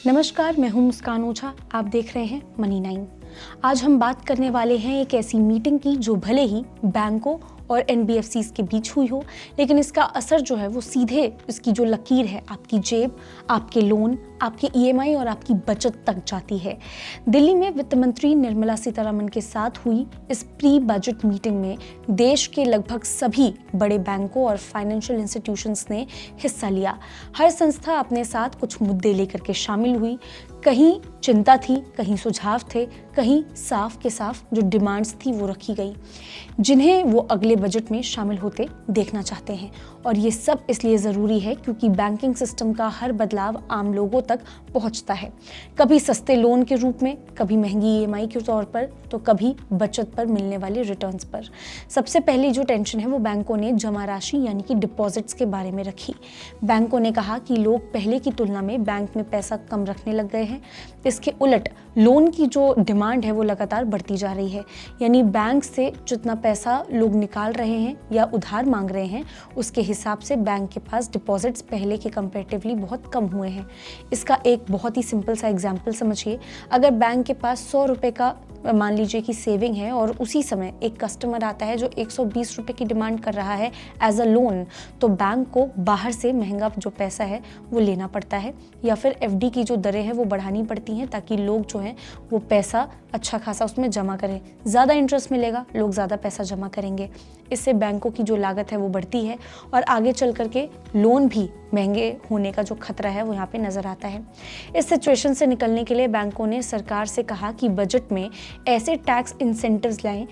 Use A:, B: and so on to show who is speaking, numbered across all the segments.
A: नमस्कार, मैं हूं मुस्कान ओझा। आप देख रहे हैं मनी 9। आज हम बात करने वाले हैं एक ऐसी मीटिंग की जो भले ही बैंकों और एनबीएफसीज के बीच हुई हो, लेकिन इसका असर जो है वो सीधे इसकी जो लकीर है आपकी जेब, आपके लोन, आपके ईएमआई और आपकी बचत तक जाती है। दिल्ली में वित्त मंत्री निर्मला सीतारमण के साथ हुई इस प्री बजट मीटिंग में देश के लगभग सभी बड़े बैंकों और फाइनेंशियल इंस्टीट्यूशंस ने हिस्सा लिया। हर संस्था अपने साथ कुछ मुद्दे लेकर के शामिल हुई। कहीं चिंता थी, कहीं सुझाव थे, कहीं साफ के साफ जो डिमांड्स थी वो रखी गई, जिन्हें वो अगले बजट में शामिल होते देखना चाहते हैं। और ये सब इसलिए ज़रूरी है क्योंकि बैंकिंग सिस्टम का हर बदलाव आम लोगों तक पहुंचता है, कभी सस्ते लोन के रूप में, कभी महंगी ईएमआई के तौर पर, तो कभी बचत पर मिलने वाले रिटर्न्स पर। सबसे पहली जो टेंशन है वो बैंकों ने जमा राशि यानी कि डिपॉजिट्स के बारे में रखी। बैंकों ने कहा कि लोग पहले की तुलना में बैंक में पैसा कम रखने लग गए हैं। इसके उलट लोन की जो डिमांड है वो लगातार बढ़ती जा रही है, यानी बैंक से जितना पैसा लोग निकाल रहे हैं या उधार मांग रहे हैं उसके हिसाब से बैंक के पास डिपॉजिट्स पहले के कंपैरेटिवली बहुत कम हुए हैं। इसका एक बहुत ही सिंपल सा एग्जांपल समझिए। अगर बैंक के पास 100 रुपये का मान लीजिए कि सेविंग है और उसी समय एक कस्टमर आता है जो 120 रुपये की डिमांड कर रहा है एज अ लोन, तो बैंक को बाहर से महंगा जो पैसा है वो लेना पड़ता है, या फिर एफडी की जो दरें हैं वो बढ़ानी पड़ती हैं ताकि लोग जो हैं वो पैसा अच्छा खासा उसमें जमा करें। ज़्यादा इंटरेस्ट मिलेगा, लोग ज़्यादा पैसा जमा करेंगे। इससे बैंकों की जो लागत है वो बढ़ती है और आगे चल करके लोन भी महंगे होने का जो खतरा है वो यहाँ पे नज़र आता है। इस सिचुएशन से निकलने के लिए बैंकों ने सरकार से कहा कि बजट में ऐसे टैक्स इंसेंटिव्स लाएं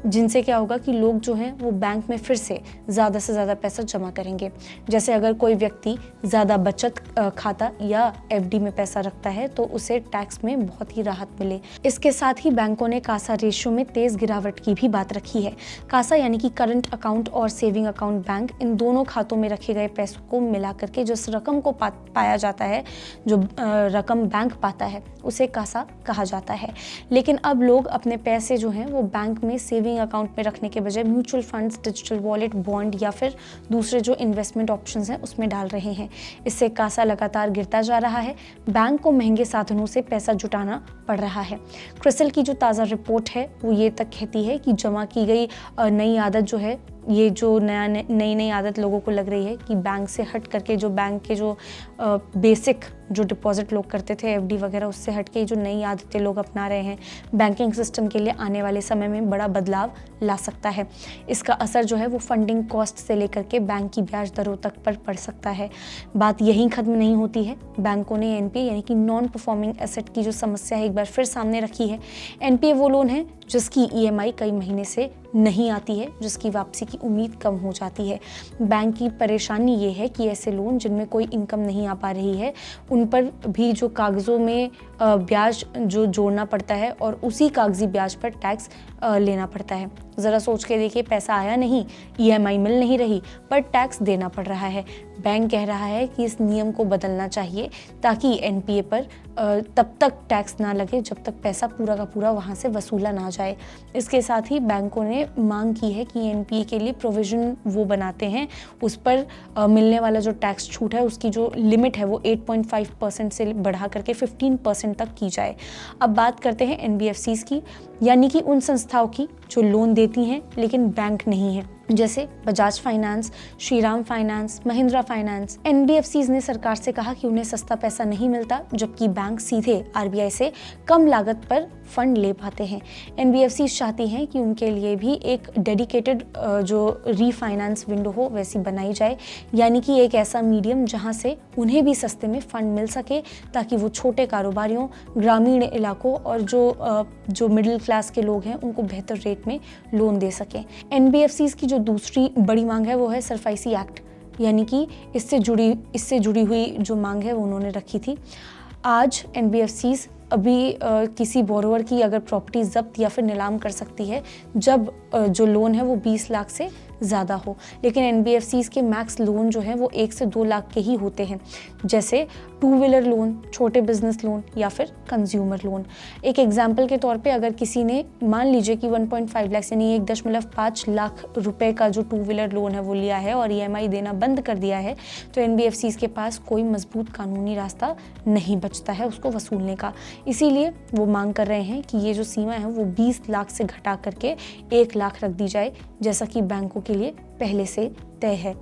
A: जिनसे क्या होगा कि लोग जो हैं वो बैंक में फिर से ज़्यादा पैसा जमा करेंगे। जैसे अगर कोई व्यक्ति ज़्यादा बचत खाता या एफडी में पैसा रखता है तो उसे टैक्स में बहुत ही राहत मिले। इसके साथ ही बैंकों ने कासा रेशियो में तेज़ गिरावट की भी बात रखी है। कासा यानी कि करंट अकाउंट और सेविंग अकाउंट बैंक, इन दोनों खातों में रखे गए पैसों को मिला करके जिस रकम को पाया जाता है, जो रकम बैंक पाता है उसे कासा कहा जाता है। लेकिन अब लोग अपने पैसे जो हैं वो बैंक में सेविंग अकाउंट में रखने के बजाय mutual funds, digital wallet, bond या फिर दूसरे जो इन्वेस्टमेंट ऑप्शंस हैं उसमें डाल रहे हैं। इससे कासा लगातार गिरता जा रहा है। बैंक को महंगे साधनों से पैसा जुटाना पड़ रहा है। क्रिसिल की जो ताज़ा रिपोर्ट है वो ये तक कहती है कि जमा की गई नई आदत जो है, ये जो नई आदत लोगों को लग रही है कि बैंक से हट करके जो बैंक के जो बेसिक जो डिपॉजिट लोग करते थे एफडी वगैरह, उससे हट के जो नई आदतें लोग अपना रहे हैं, बैंकिंग सिस्टम के लिए आने वाले समय में बड़ा बदलाव ला सकता है। इसका असर जो है वो फंडिंग कॉस्ट से लेकर के बैंक की ब्याज दरों तक पर पड़ सकता है। बात यहीं खत्म नहीं होती है। बैंकों ने एनपीए यानी कि नॉन परफॉर्मिंग एसेट की जो समस्या है एक बार फिर सामने रखी है। एनपीए वो लोन है जिसकी ईएमआई कई महीने से नहीं आती है, जिसकी वापसी की उम्मीद कम हो जाती है। बैंक की परेशानी ये है कि ऐसे लोन जिनमें कोई इनकम नहीं आ पा रही है उन पर भी जो कागज़ों में ब्याज जो जोड़ना पड़ता है और उसी कागजी ब्याज पर टैक्स लेना पड़ता है। ज़रा सोच के देखिए, पैसा आया नहीं, ईएमआई मिल नहीं रही, पर टैक्स देना पड़ रहा है। बैंक कह रहा है कि इस नियम को बदलना चाहिए ताकि एनपीए पर तब तक टैक्स ना लगे जब तक पैसा पूरा का पूरा वहाँ से वसूला ना जाए। इसके साथ ही बैंकों ने मांग की है कि एनपीए के लिए प्रोविज़न वो बनाते हैं, उस पर मिलने वाला जो टैक्स छूट है उसकी जो लिमिट है वो 8.5% से बढ़ा करके 15% तक की जाए। अब बात करते हैं एनबीएफसीज की, यानी कि उन संस्थाओं की जो लोन देती हैं लेकिन बैंक नहीं है, जैसे Bajaj finance, Shriram finance, Mahindra finance. NBFCs ने सरकार से कहा कि उन्हें सस्ता पैसा नहीं मिलता, जबकि बैंक सीधे आरबीआई से कम लागत पर फंड ले पाते हैं। एनबीएफसीज चाहती हैं कि उनके लिए भी एक डेडिकेटेड जो रीफाइनेंस विंडो हो वैसी बनाई जाए, यानी कि एक ऐसा मीडियम जहां से उन्हें भी सस्ते में फंड मिल सके ताकि वो छोटे कारोबारियों, ग्रामीण इलाकों और जो मिडिल क्लास के लोग हैं उनको बेहतर रेट में लोन दे सकें। एनबीएफसीज की जो दूसरी बड़ी मांग है वो है सरफासी एक्ट, यानी कि इससे जुड़ी हुई जो मांग है वो उन्होंने रखी थी। आज एनबीएफसीज अभी किसी बोरोवर की अगर प्रॉपर्टी जब्त या फिर नीलाम कर सकती है जब जो लोन है वो 20 लाख से ज़्यादा हो, लेकिन एनबीएफसीज के मैक्स लोन जो है वो 1 से 2 लाख के ही होते हैं, जैसे 2 व्हीलर लोन, छोटे बिजनेस लोन या फिर कंज्यूमर लोन। एक एग्जाम्पल के तौर पे अगर किसी ने मान लीजिए कि 1.5 लाख यानी 1.5 लाख रुपए का जो 2 व्हीलर लोन है वो लिया है और ईएमआई देना बंद कर दिया है, तो एनबीएफसीज के पास कोई मजबूत कानूनी रास्ता नहीं बचता है उसको वसूलने का। इसीलिए वो मांग कर रहे हैं कि ये जो सीमा है वो 20 लाख से घटा करके 1 लाख रख दी जाए, जैसा कि बैंकों के लिए पहले से तय है।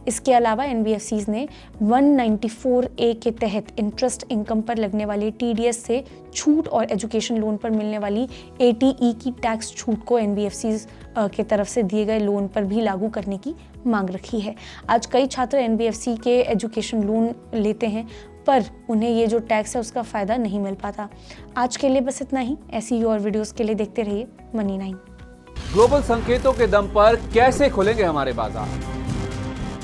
A: इसके अलावा एनबीएफसीज ने 194A के तहत इंटरेस्ट इनकम पर लगने वाली टीडीएस से छूट और एजुकेशन लोन पर मिलने वाली एटीई की टैक्स छूट को एनबीएफसीज के तरफ से दिए गए लोन पर भी लागू करने की मांग रखी है। आज कई छात्र एनबीएफसी के एजुकेशन लोन लेते हैं, पर उन्हें ये जो टैक्स है उसका फ़ायदा नहीं मिल पाता। आज के लिए बस इतना ही। ऐसी ही और वीडियोस के लिए देखते रहिए मनी 9।
B: ग्लोबल संकेतों के दम पर कैसे खुलेंगे हमारे बाजार?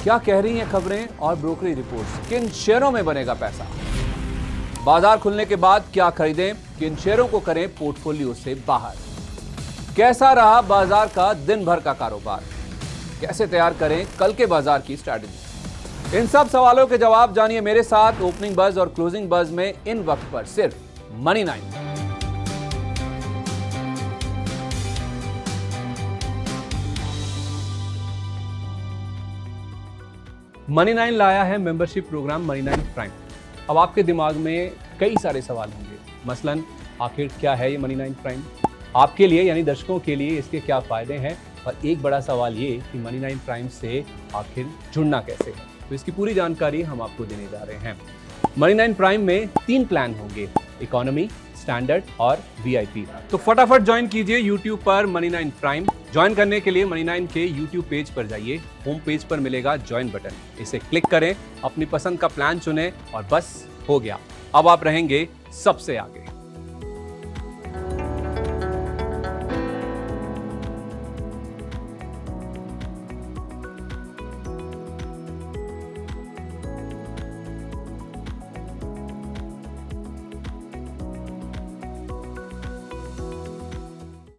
B: क्या कह रही हैं खबरें और ब्रोकरी रिपोर्ट्स? किन शेयरों में बनेगा पैसा? बाजार खुलने के बाद क्या खरीदें? किन शेयरों को करें पोर्टफोलियो से बाहर? कैसा रहा बाजार का दिन भर का कारोबार? कैसे तैयार करें कल के बाजार की स्ट्रैटेजी? इन सब सवालों के जवाब जानिए मेरे साथ ओपनिंग बज और क्लोजिंग बज में इन वक्त पर सिर्फ मनी 9। मनी 9 लाया है मेंबरशिप प्रोग्राम मनी 9 प्राइम। अब आपके दिमाग में कई सारे सवाल होंगे, मसलन आखिर क्या है ये मनी 9 प्राइम, आपके लिए यानी दर्शकों के लिए इसके क्या फायदे हैं, और एक बड़ा सवाल ये कि मनी 9 प्राइम से आखिर जुड़ना कैसे है। तो इसकी पूरी जानकारी हम आपको देने जा रहे हैं। मनी 9 प्राइम में 3 प्लान होंगे, इकोनॉमी, स्टैंडर्ड और वीआईपी। तो फटाफट ज्वाइन कीजिए YouTube पर मनी 9 प्राइम। ज्वाइन करने के लिए मनी 9 के YouTube पेज पर जाइए, होम पेज पर मिलेगा ज्वाइन बटन, इसे क्लिक करें, अपनी पसंद का प्लान चुनें और बस हो गया, अब आप रहेंगे सबसे आगे।